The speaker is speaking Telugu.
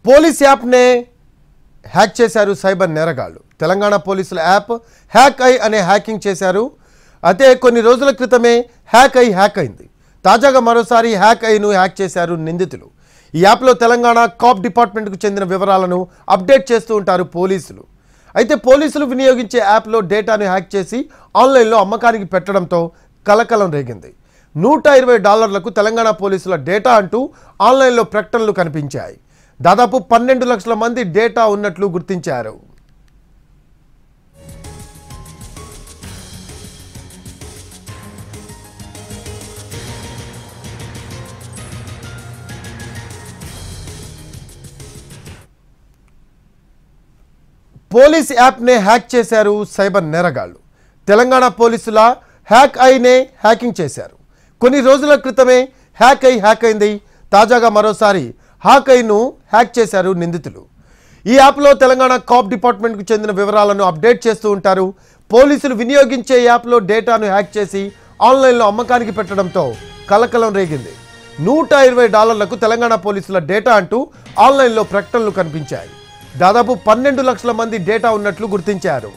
పోలీస్ యాప్నే హ్యాక్ చేశారు సైబర్ నేరగాళ్లు. తెలంగాణ పోలీసుల యాప్ హ్యాక్ ఐ అనే హ్యాకింగ్ చేశారు. అయితే కొన్ని రోజుల క్రితమే హ్యాక్ అయింది. తాజాగా మరోసారి హ్యాక్ ఐను హ్యాక్ చేశారు నిందితులు. ఈ యాప్లో తెలంగాణ కాప్ డిపార్ట్మెంట్కు చెందిన వివరాలను అప్డేట్ చేస్తూ ఉంటారు పోలీసులు. అయితే పోలీసులు వినియోగించే యాప్లో డేటాను హ్యాక్ చేసి ఆన్లైన్లో అమ్మకానికి పెట్టడంతో కలకలం రేగింది. $120లకు తెలంగాణ పోలీసుల డేటా అంటూ ఆన్లైన్లో ప్రకటనలు కనిపించాయి. దాదాపు 12 లక్షల మంది డేటా ఉన్నట్లు గుర్తించారు. పోలీస్ యాప్నే హ్యాక్ చేశారు సైబర్ నేరగాళ్లు. తెలంగాణ పోలీసుల హ్యాక్ ఐనే హ్యాకింగ్ చేశారు. కొన్ని రోజుల క్రితమే హ్యాక్ అయింది. తాజాగా మరోసారి హ్యాక్ ఐను హ్యాక్ చేశారు నిందితులు. ఈ యాప్లో తెలంగాణ కాప్ డిపార్ట్మెంట్కు చెందిన వివరాలను అప్డేట్ చేస్తూ ఉంటారు. పోలీసులు వినియోగించే యాప్లో డేటాను హ్యాక్ చేసి ఆన్లైన్లో అమ్మకానికి పెట్టడంతో కలకలం రేగింది. $120లకు తెలంగాణ పోలీసుల డేటా అంటూ ఆన్లైన్లో ప్రకటనలు కనిపించాయి. దాదాపు 12 లక్షల మంది డేటా ఉన్నట్లు గుర్తించారు.